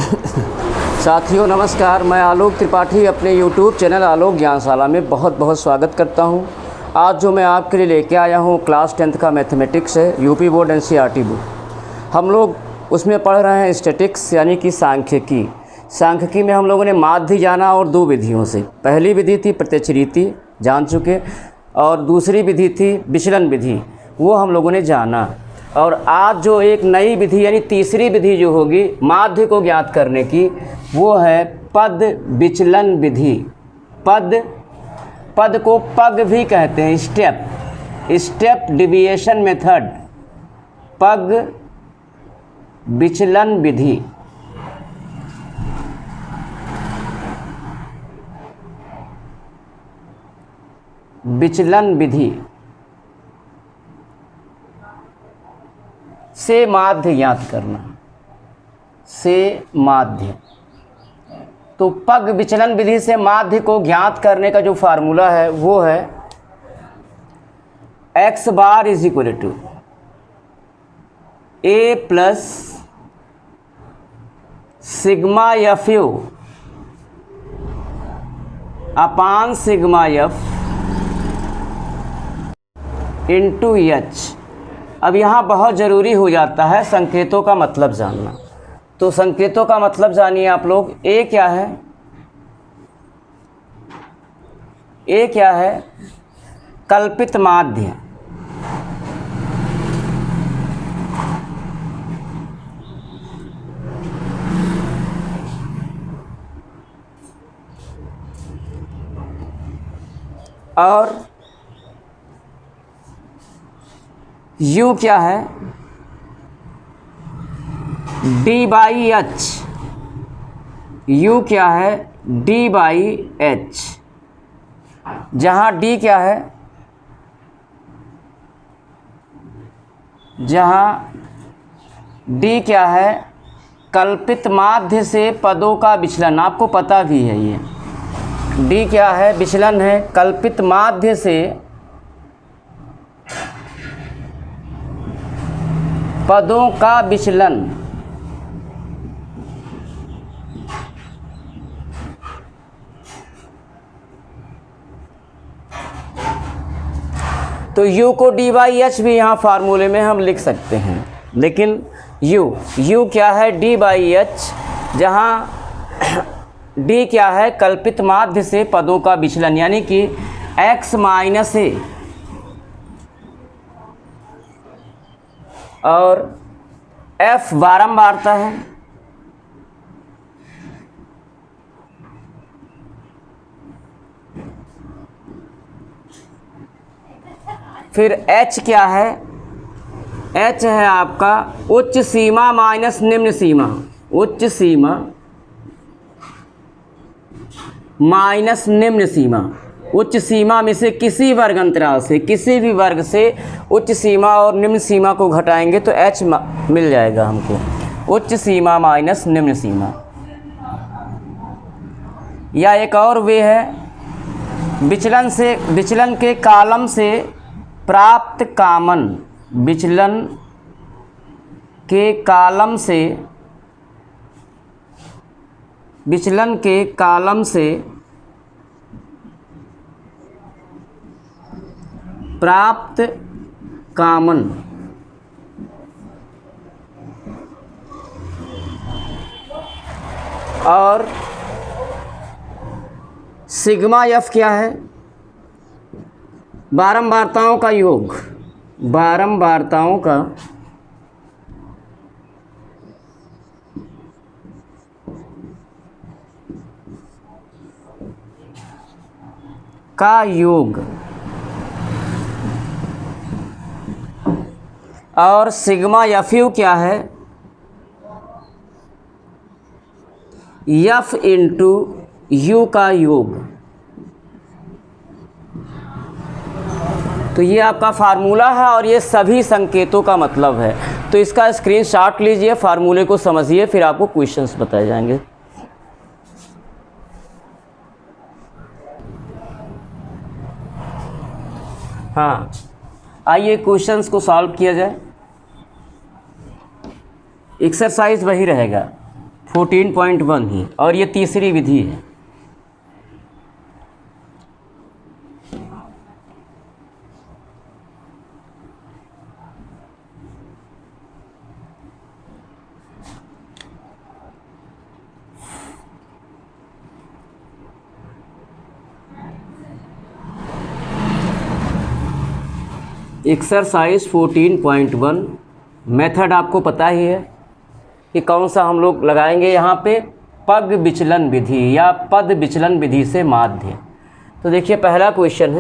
साथियों नमस्कार, मैं आलोक त्रिपाठी अपने YouTube चैनल आलोक ज्ञानशाला में बहुत बहुत स्वागत करता हूं। आज जो मैं आपके लिए लेके आया हूं क्लास 10th का मैथमेटिक्स है, यूपी बोर्ड NCERT बुक। हम लोग उसमें पढ़ रहे हैं स्टैटिक्स यानी कि सांख्यिकी। सांख्यिकी में हम लोगों ने माध्य जाना और दो विधियों से। पहली विधि थी प्रत्यक्ष रीति, जान चुके, और दूसरी विधि थी विचलन विधि, वो हम लोगों ने जाना। और आज जो एक नई विधि यानी तीसरी विधि जो होगी माध्य को ज्ञात करने की, वो है पद विचलन विधि। पद को पग भी कहते हैं, स्टेप डिविएशन मेथड, पग विचलन विधि। विचलन विधि से माध्य ज्ञात करना, से माध्य। तो पग विचलन विधि से माध्य को ज्ञात करने का जो फार्मूला है वो है x bar is equal to a plus sigma f u upon sigma f into h. अब यहाँ बहुत ज़रूरी हो जाता है संकेतों का मतलब जानना। तो संकेतों का मतलब जानिए आप लोग। ए क्या है? ए क्या है? कल्पित माध्य। और यू क्या है? D by H. यू क्या है? D by H. जहाँ डी क्या है? जहाँ डी क्या है? कल्पित माध्य से पदों का विचलन। आपको पता भी है ये डी क्या है? विचलन है। कल्पित माध्य से पदों का विचलन। तो u को डी बाई एच भी यहाँ फार्मूले में हम लिख सकते हैं, लेकिन u क्या है? डी बाई एच, जहाँ d क्या है? कल्पित माध्य से पदों का विचलन, यानी कि x माइनस ए। और f बारंबारता है। फिर h क्या है? h है आपका उच्च सीमा माइनस निम्न सीमा। उच्च सीमा माइनस निम्न सीमा। उच्च सीमा में से किसी वर्ग अंतराल से, किसी भी वर्ग से उच्च सीमा और निम्न सीमा को घटाएंगे तो h मिल जाएगा हमको। उच्च सीमा माइनस निम्न सीमा। या एक और वे है विचलन के कॉलम से प्राप्त कॉमन। विचलन के कॉलम से प्राप्त कॉमन। और सिग्मा एफ क्या है? बारंबारताओं का योग। बारंबारताओं का योग। और सिग्मा एफ यू क्या है? एफ इंटू यू का योग। तो ये आपका फार्मूला है और ये सभी संकेतों का मतलब है। तो इसका स्क्रीनशॉट लीजिए, फार्मूले को समझिए, फिर आपको क्वेश्चंस बताए जाएंगे। हाँ, आइए क्वेश्चंस को सॉल्व किया जाए। एक्सरसाइज वही रहेगा। 14.1 ही, और ये तीसरी विधि है। एक्सरसाइज 14.1 मेथड आपको पता ही है कि कौन सा हम लोग लगाएंगे यहाँ पे, पग विचलन विधि या पद विचलन विधि से माध्य। तो देखिए पहला क्वेश्चन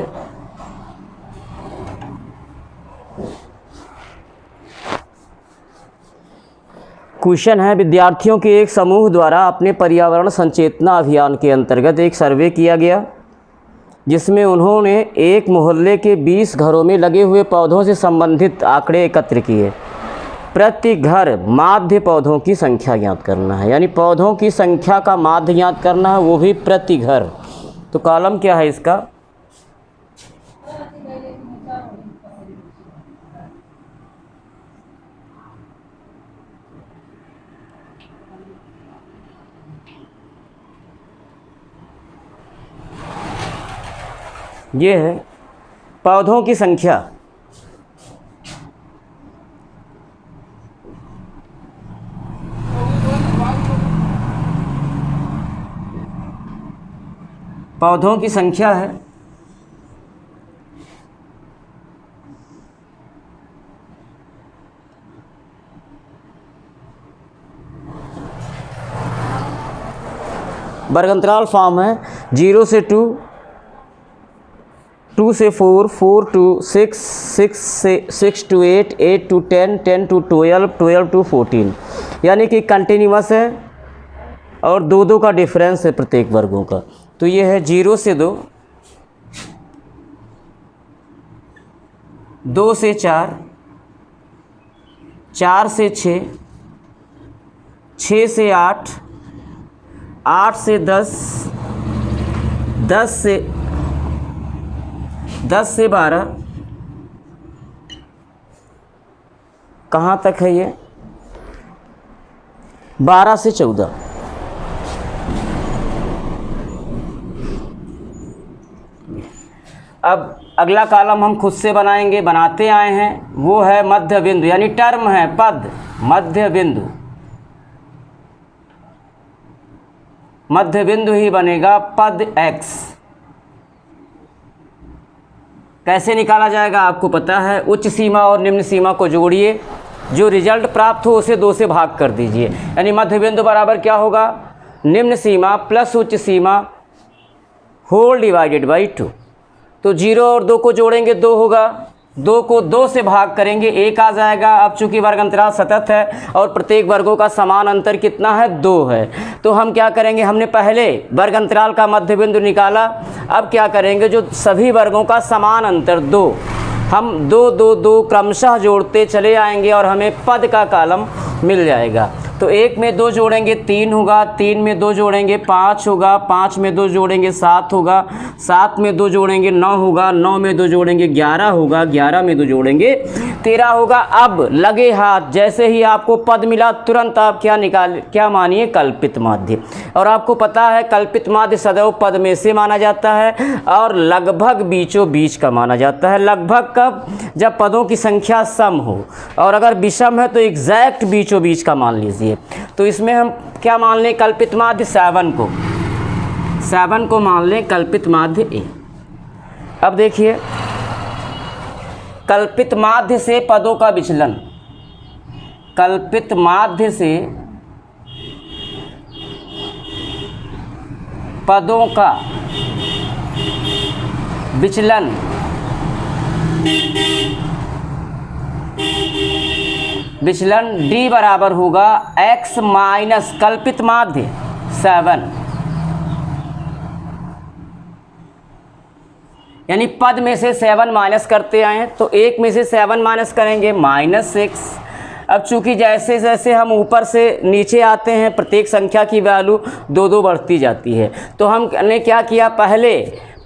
है, विद्यार्थियों के एक समूह द्वारा अपने पर्यावरण संचेतना अभियान के अंतर्गत एक सर्वे किया गया, जिसमें उन्होंने एक मोहल्ले के 20 घरों में लगे हुए पौधों से संबंधित आंकड़े एकत्र किए। प्रति घर माध्य पौधों की संख्या ज्ञात करना है, यानी पौधों की संख्या का माध्य ज्ञात करना है, वो भी प्रति घर। तो कॉलम क्या है इसका, ये है पौधों की संख्या। पौधों की संख्या है वर्गंतराल फॉर्म है 0 से 2, 2 से 4, 4 to 6, 6 to 8, 8 to 10, 10 to 12, 12 to 14, यानी कि कंटिन्यूअस है और 2-2 का डिफरेंस है प्रत्येक वर्गों का। तो ये है 0 से 2, 2 से 4, 4 से 6, 6 से 8, 8 से 10, 10 से 12, कहाँ तक है ये, 12 से 14। अब अगला कॉलम हम खुद से बनाते आए हैं, वो है मध्य बिंदु, यानी टर्म है पद, मध्य बिंदु। मध्य बिंदु ही बनेगा पद x। कैसे निकाला जाएगा आपको पता है, उच्च सीमा और निम्न सीमा को जोड़िए, जो रिजल्ट प्राप्त हो उसे 2 से भाग कर दीजिए, यानी मध्य बिंदु बराबर क्या होगा, निम्न सीमा प्लस उच्च सीमा होल डिवाइडेड बाई 2। तो 0 और 2 को जोड़ेंगे 2 होगा, 2 को 2 से भाग करेंगे 1 आ जाएगा। अब चूंकि वर्ग अंतराल सतत है और प्रत्येक वर्गों का समान अंतर कितना है, 2 है, तो हम क्या करेंगे, हमने पहले वर्ग अंतराल का मध्य बिंदु निकाला, अब क्या करेंगे, जो सभी वर्गों का समान अंतर 2, हम 2 2 2 क्रमशः जोड़ते चले आएंगे और हमें पद का कॉलम मिल जाएगा। तो 1 में 2 जोड़ेंगे 3 होगा, 3 में 2 जोड़ेंगे 5 होगा, 5 में 2 जोड़ेंगे 7 होगा, 7 में 2 जोड़ेंगे 9 होगा, 9 में 2 जोड़ेंगे 11 होगा, 11 में 2 जोड़ेंगे 13 होगा। अब लगे हाथ, जैसे ही आपको पद मिला तुरंत आप क्या मानिए, कल्पित माध्य। और आपको पता है कल्पित माध्य सदैव पद में से माना जाता है और लगभग बीचों बीच का माना जाता है। लगभग कब, जब पदों की संख्या सम हो, और अगर विषम है तो एग्जैक्ट बीचों बीच का मान लीजिए। तो इसमें हम क्या मान लें, कल्पित माध्य 7 को मान लें कल्पित माध्य ए। अब देखिए कल्पित माध्य से पदों का विचलन, कल्पित माध्य से पदों का विचलन d बराबर होगा x माइनस कल्पित माध्य 7, यानी पद में से 7 माइनस करते आए हैं, तो 1 में से 7 माइनस करेंगे -6। अब चूंकि जैसे जैसे हम ऊपर से नीचे आते हैं प्रत्येक संख्या की वैल्यू 2 2 बढ़ती जाती है, तो हमने क्या किया, पहले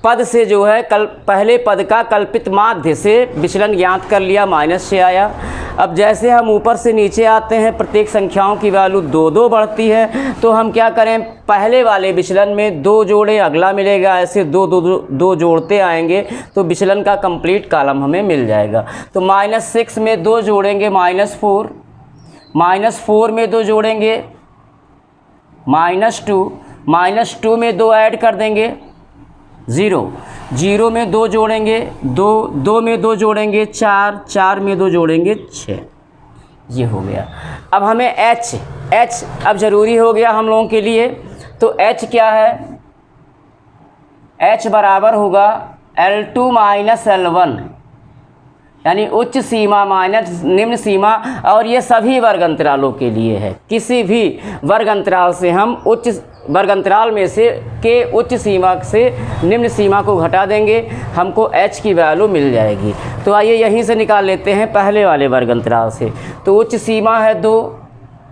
पद से जो है पहले पद का कल्पित माध्य से विचलन ज्ञात कर लिया, -6 आया। अब जैसे हम ऊपर से नीचे आते हैं प्रत्येक संख्याओं की वैल्यू 2-2 बढ़ती है, तो हम क्या करें, पहले वाले विचलन में 2 जोड़े, अगला मिलेगा, ऐसे 2 जोड़ते आएंगे तो विचलन का कंप्लीट कॉलम हमें मिल जाएगा। तो -6 में 2 जोड़ेंगे -4, -4 में 2 जोड़ेंगे -2, -2 में 2 ऐड कर देंगे 0, 0 में 2 जोड़ेंगे 2 में 2 जोड़ेंगे 4, 4 में 2 जोड़ेंगे 6। ये हो गया। अब हमें h अब ज़रूरी हो गया हम लोगों के लिए। तो h क्या है, h बराबर होगा L2 - L1, यानी उच्च सीमा माइनस निम्न सीमा, और ये सभी वर्ग अंतरालों के लिए है। किसी भी वर्ग अंतराल से हम उच्च वर्ग अंतराल में से के उच्च सीमा से निम्न सीमा को घटा देंगे, हमको h की वैल्यू मिल जाएगी। तो आइए यहीं से निकाल लेते हैं पहले वाले वर्ग अंतराल से। तो उच्च सीमा है 2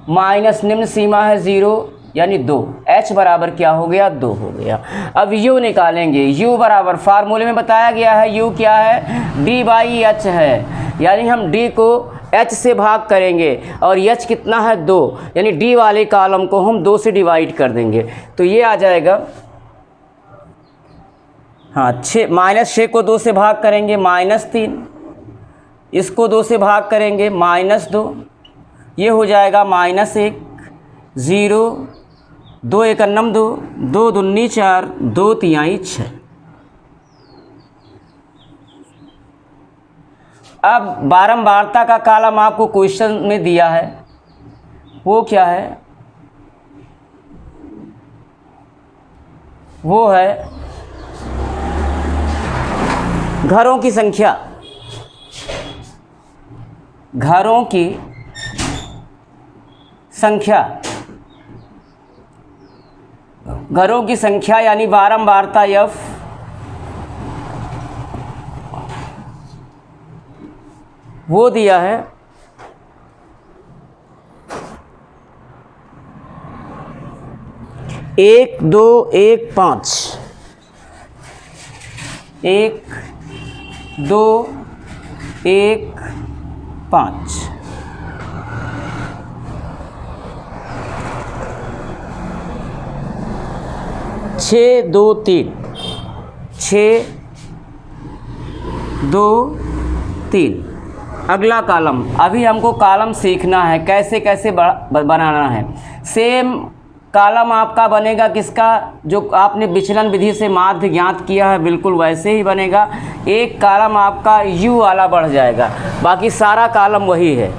माइनस निम्न सीमा है 0, यानी 2, h बराबर क्या हो गया, 2 हो गया। अब u निकालेंगे, u बराबर फार्मूले में बताया गया है, u क्या है, d/h है, यानी हम d को h से भाग करेंगे और h कितना है 2, यानी d वाले कॉलम को हम 2 से डिवाइड कर देंगे। तो ये आ जाएगा, हाँ, -6 को 2 से भाग करेंगे -3, इसको 2 से भाग करेंगे -2, ये हो जाएगा -1, 0, 2 × 1 2, 2 दूनी 4, 2 तिहाई 6। अब बारंबारता का कॉलम आपको क्वेश्चन में दिया है, वो क्या है, वो है घरों की संख्या, घरों की संख्या, घरों की संख्या यानी बारंबारता f, वो दिया है 1 2 1 5, 1 2 1 5। छः 2 3, 6 2 3। अगला कॉलम, अभी हमको कॉलम सीखना है कैसे कैसे बनाना है। सेम कॉलम आपका बनेगा किसका, जो आपने विचलन विधि से माध्य ज्ञात किया है, बिल्कुल वैसे ही बनेगा। एक कॉलम आपका u वाला बढ़ जाएगा, बाकी सारा कॉलम वही है।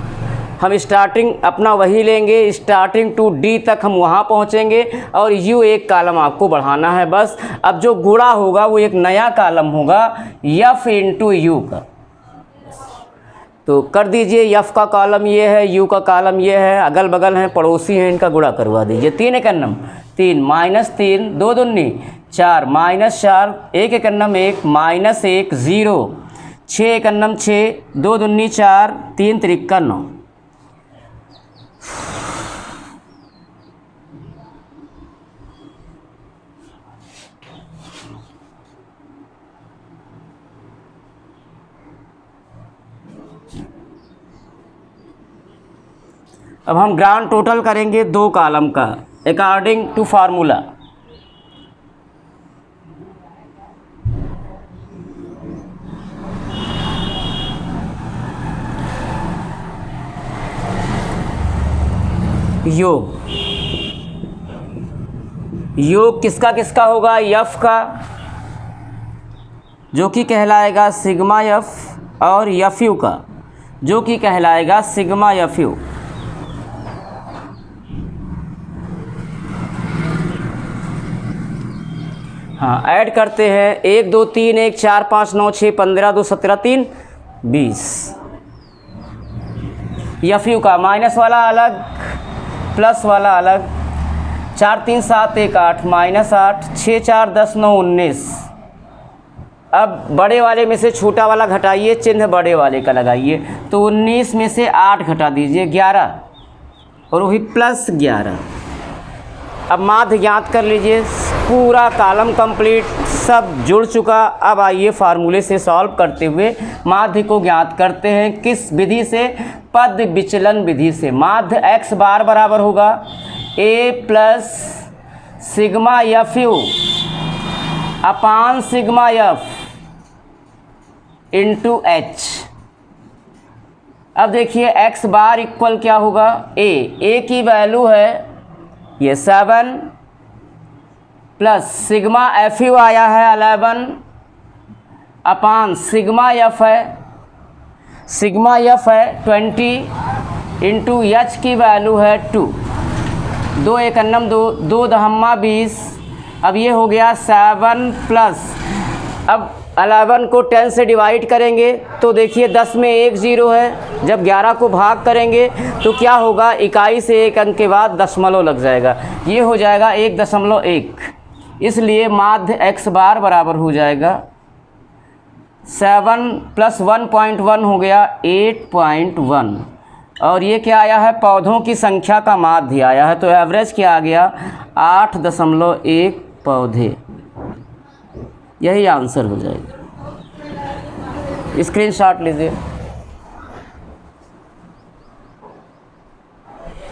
हम स्टार्टिंग अपना वही लेंगे, स्टार्टिंग टू d तक हम वहाँ पहुँचेंगे और u एक कॉलम आपको बढ़ाना है बस। अब जो गुणा होगा वो एक नया कॉलम होगा f × u का। तो कर दीजिए, f का कॉलम ये है, u का कॉलम ये है, अगल बगल हैं, पड़ोसी हैं, इनका गुणा करवा दीजिए। 3 × 1 3, -3, 2 दूनी 4, -4, 1 × 1 -1, 0, 6 × 6, 2 दूनी 4, 3 × 3 9। अब हम ग्रांड टोटल करेंगे 2 कॉलम का अकॉर्डिंग टू फार्मूला। योग, योग किसका किसका होगा, f का, जो कि कहलाएगा सिग्मा f, और fu का, जो कि कहलाएगा सिग्मा fu। हाँ, ऐड करते हैं 1 2 3 1 4 5 9 6 15 2 17 3 20। fu का माइनस वाला अलग, प्लस वाला अलग, 4 3 7 1 8 -8, 6 4 10 9 19। अब बड़े वाले में से छोटा वाला घटाइए, चिन्ह बड़े वाले का लगाइए। तो 19 में से 8 घटा दीजिए 11, और वही +11। अब माध्य ज्ञात कर लीजिए, पूरा कॉलम कंप्लीट, सब जुड़ चुका। अब आइए फार्मूले से सॉल्व करते हुए माध्य को ज्ञात करते हैं। किस विधि से? पद विचलन विधि से। माध्य x बार बराबर होगा a plus sigma f u upon sigma f into h. अब देखिए x बार इक्वल क्या होगा? a की वैल्यू है ये 7 प्लस सिग्मा एफ यू आया है 11 अपान सिग्मा एफ है 20 इंटू एच की वैल्यू है 2। 2 1 2 2 दहम्मा 20। अब ये हो गया 7 प्लस, अब 11 को 10 से डिवाइड करेंगे तो देखिए 10 में 1 0 है। जब 11 को भाग करेंगे तो क्या होगा? इकाई से 1 अंक के बाद दशमलव लग जाएगा, ये हो जाएगा 1.1। इसलिए माध्य x बार बराबर हो जाएगा 7 प्लस 1.1 हो गया 8.1। और ये क्या आया है? पौधों की संख्या का माध्य आया है, तो एवरेज क्या आ गया? 8.1 पौधे। यही आंसर हो जाएगा। स्क्रीनशॉट लीजिए।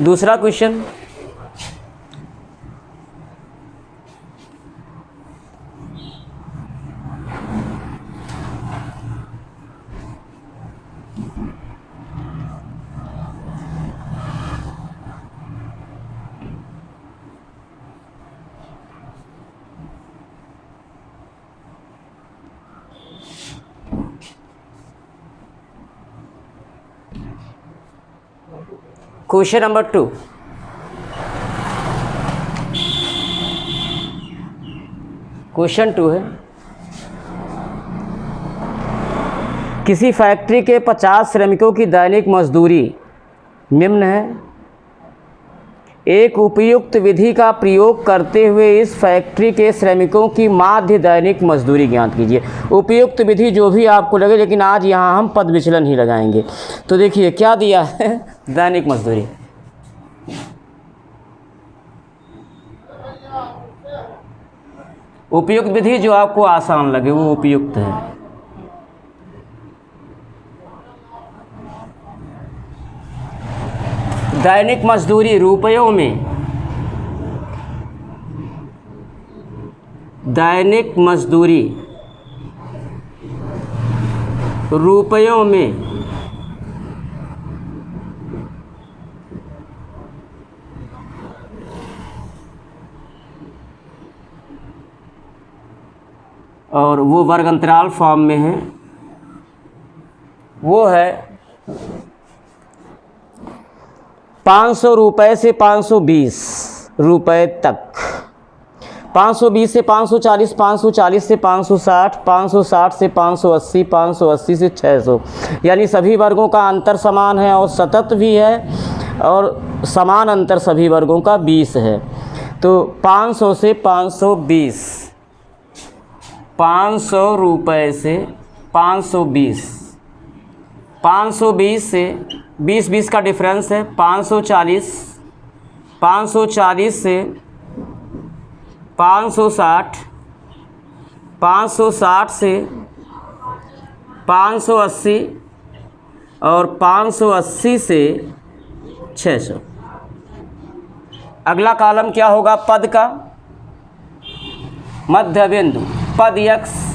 दूसरा क्वेश्चन, क्वेश्चन नंबर 2। क्वेश्चन 2 है, किसी फैक्ट्री के 50 श्रमिकों की दैनिक मजदूरी निम्न है। एक उपयुक्त विधि का प्रयोग करते हुए इस फैक्ट्री के श्रमिकों की माध्य दैनिक मजदूरी ज्ञात कीजिए। उपयुक्त विधि जो भी आपको लगे, लेकिन आज यहाँ हम पद विचलन ही लगाएंगे। तो देखिए क्या दिया है? दैनिक मजदूरी। उपयुक्त विधि जो आपको आसान लगे वो उपयुक्त है। दैनिक मजदूरी रुपयों में, दैनिक मजदूरी रुपयों में और वो वर्ग अंतराल फॉर्म में है, वो है 500 रुपये से 520 रुपये तक, 520 से 540, 540 से 560, 560 से 580, 580 से 600। यानी सभी वर्गों का अंतर समान है और सतत भी है, और समान अंतर सभी वर्गों का 20 है। तो 500 से 520, 500 रुपये से 520, 520 से 20 का डिफरेंस है 540, 540 से 560, 560 से 580 और 580 से 600। अगला कॉलम क्या होगा? पद का मध्य बिंदु, पद x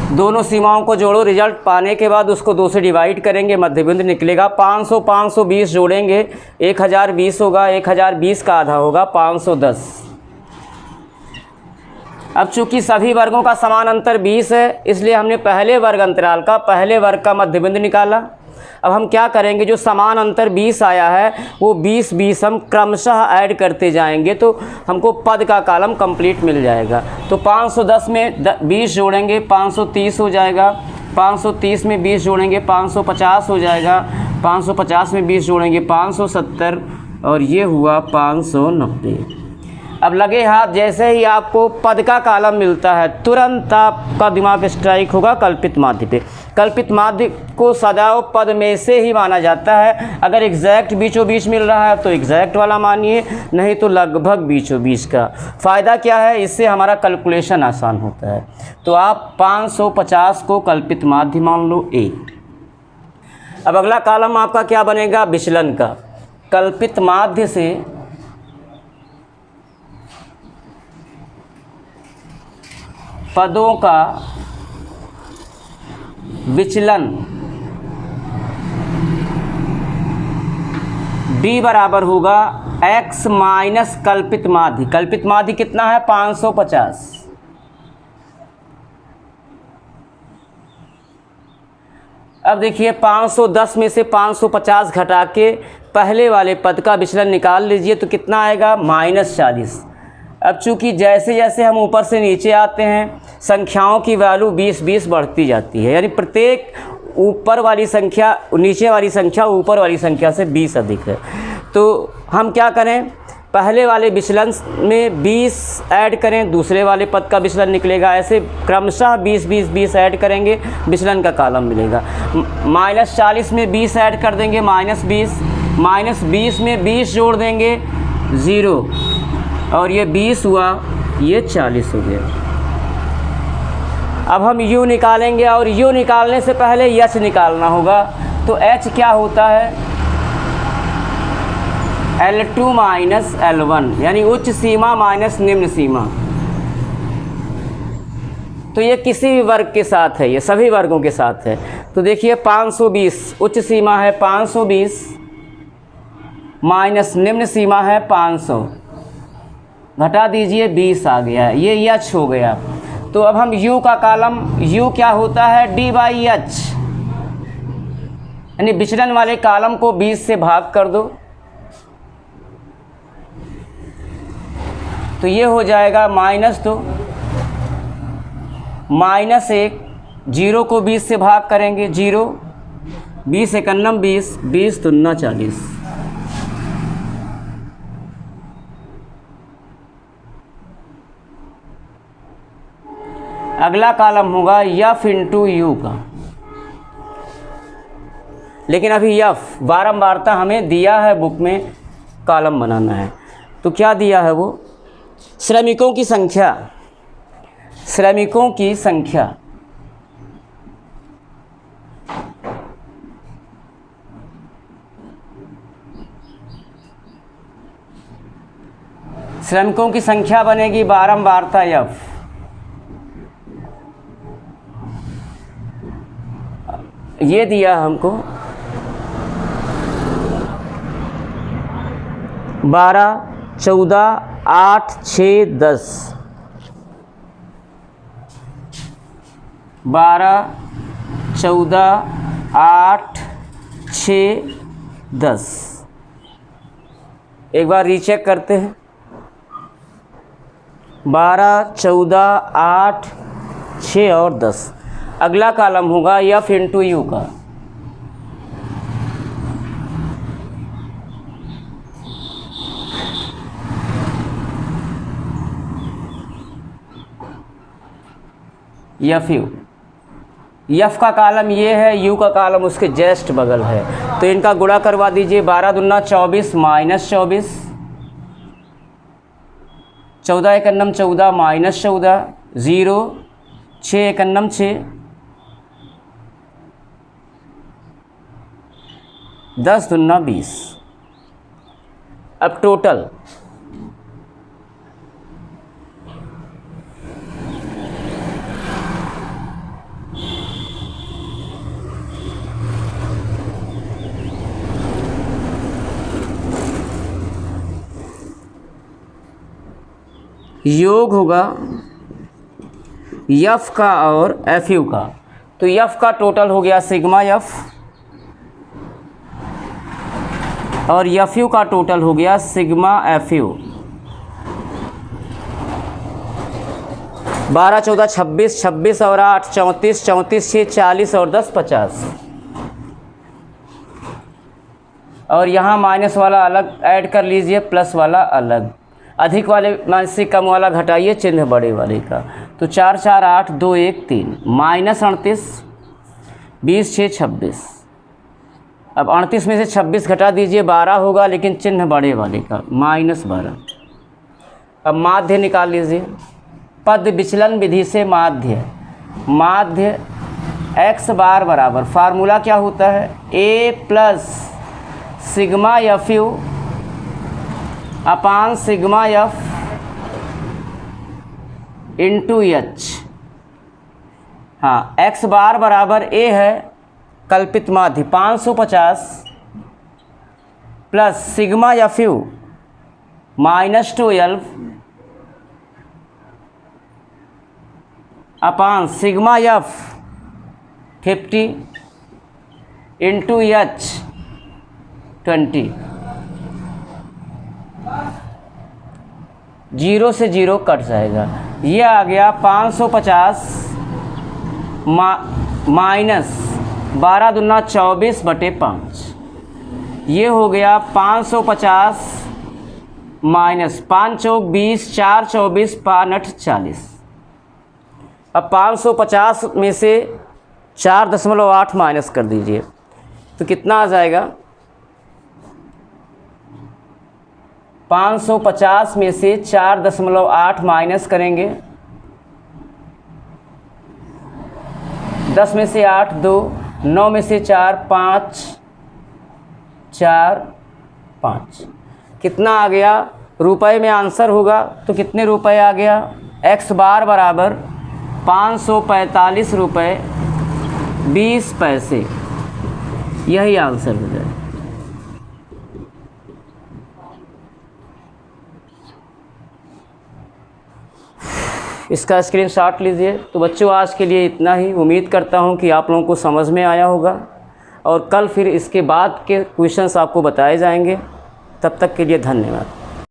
दोनों सीमाओं को जोड़ो। रिजल्ट पाने के बाद उसको 2 से डिवाइड करेंगे, मध्य बिंदु निकलेगा। 500 520 जोड़ेंगे 1020 होगा, 1020 का आधा होगा 510। अब चूंकि सभी वर्गों का समान अंतर 20 है, इसलिए हमने पहले वर्ग अंतराल का पहले वर्ग का मध्य बिंदु निकाला। अब हम क्या करेंगे? जो समान अंतर 20 आया है वो 20 हम क्रमशः ऐड करते जाएंगे, तो हमको पद का कॉलम कंप्लीट मिल जाएगा। तो 510 में 20 जोड़ेंगे 530 हो जाएगा, 530 में 20 जोड़ेंगे 550 हो जाएगा, 550 में 20 जोड़ेंगे 570 और ये हुआ 590। अब लगे हाथ जैसे ही आपको पद का कॉलम मिलता है तुरंत आपका दिमाग स्ट्राइक होगा कल्पित माध्य पे। कल्पित माध्य को सदैव पद में से ही माना जाता है। अगर एग्जैक्ट बीचों बीच मिल रहा है तो एग्जैक्ट वाला मानिए, नहीं तो लगभग बीचों बीच का। फ़ायदा क्या है, इससे हमारा कैलकुलेशन आसान होता है। तो आप 550 को कल्पित माध्य मान लो ए। अब अगला कॉलम आपका क्या बनेगा, विचलन का। कल्पित माध्य से पदों का विचलन d बराबर होगा x माइनस कल्पित माध्य। कल्पित माध्य कितना है, 550। अब देखिए 510 में से 550 घटा के पहले वाले पद का विचलन निकाल लीजिए तो कितना आएगा, -40। अब चूंकि जैसे जैसे हम ऊपर से नीचे आते हैं संख्याओं की वैल्यू 20-20 बढ़ती जाती है, यानी प्रत्येक ऊपर वाली संख्या नीचे वाली संख्या ऊपर वाली संख्या से 20 अधिक है। तो हम क्या करें, पहले वाले विचलन में 20 ऐड करें, दूसरे वाले पद का विचलन निकलेगा। ऐसे क्रमशः 20-20-20 ऐड करेंगे, विचलन का कॉलम मिलेगा। -40 में 20 ऐड कर देंगे, -20, -20 में 20 जोड़ देंगे 0, और ये 20 हुआ, ये 40 हो गया। अब हम u निकालेंगे और u निकालने से पहले h निकालना होगा। तो h क्या होता है, L2 माइनस L1, यानी उच्च सीमा माइनस निम्न सीमा। तो ये किसी भी वर्ग के साथ है, ये सभी वर्गों के साथ है। तो देखिए 520 उच्च सीमा है 520 माइनस निम्न सीमा है 500, घटा दीजिए 20 आ गया, ये h हो गया। तो अब हम u का कॉलम, u क्या होता है, d/h, यानी विचलन वाले कॉलम को 20 से भाग कर दो तो ये हो जाएगा -2, -1, 0 को 20 से भाग करेंगे 0, 20 एकन्नम 20, 20 दूना 40। अगला कॉलम होगा f इंटू यू का, लेकिन अभी f बारंबारता हमें दिया है बुक में कॉलम बनाना है। तो क्या दिया है वो, श्रमिकों की संख्या, श्रमिकों की संख्या श्रमिकों की संख्या बनेगी बारंबारता f। ये दिया हमको 12, 14, 8, 6, 10, 12, 14, 8, 6, 10। एक बार रीचेक करते हैं, 12, 14, 8, 6 और 10। अगला कॉलम होगा f इंटू यू का, f का कॉलम ये है, u का कॉलम उसके जस्ट बगल है। तो इनका गुणा करवा दीजिए, 12 दूना 24 -24, 14 एकन्नम 14 -14, 0, 6 एकन्नम 6, 10 दूना 20। अब टोटल योग होगा f का और fu का। तो f का टोटल हो गया सिग्मा f और fu का टोटल हो गया सिग्मा fu। 12, 14, 26, 26 और 8 34, 34, 6, 40 और 10, 50। और यहाँ माइनस वाला अलग ऐड कर लीजिए, प्लस वाला अलग। अधिक वाले मान से कम वाला घटाइए चिन्ह बड़े वाले का। तो 4 4 8 2 1 3 माइनस 38 20 6 26। अब 38 में से 26 घटा दीजिए 12 होगा, लेकिन चिन्ह बड़े वाले का -12। अब माध्य निकाल लीजिए। पद विचलन विधि से माध्य x बार बराबर, फार्मूला क्या होता है, a plus sigma f u upon sigma f into H. हाँ, x बार बराबर a है कल्पित माध्य 550 plus sigma f you -12 upon sigma F 50 into H 20। 0 से 0 कट जाएगा। ये आ गया 550 माइनस 12 दूना 24/5। ये हो गया 550 माइनस 5 चौक 20 4 24 5 8 40। अब 550 में से 4.8 माइनस कर दीजिए तो कितना आ जाएगा, 550 में से 4.8 माइनस करेंगे, 10 में से 8 2, 9 में से 4 5 4 5। कितना आ गया रुपए में आंसर होगा तो कितने रुपए आ गया, x बार बराबर 545 रुपये 20 पैसे। यही आंसर हो जाए। इसका स्क्रीनशॉट लीजिए। तो बच्चों आज के लिए इतना ही। उम्मीद करता हूँ कि आप लोगों को समझ में आया होगा और कल फिर इसके बाद के क्वेश्चंस आपको बताए जाएंगे। तब तक के लिए धन्यवाद।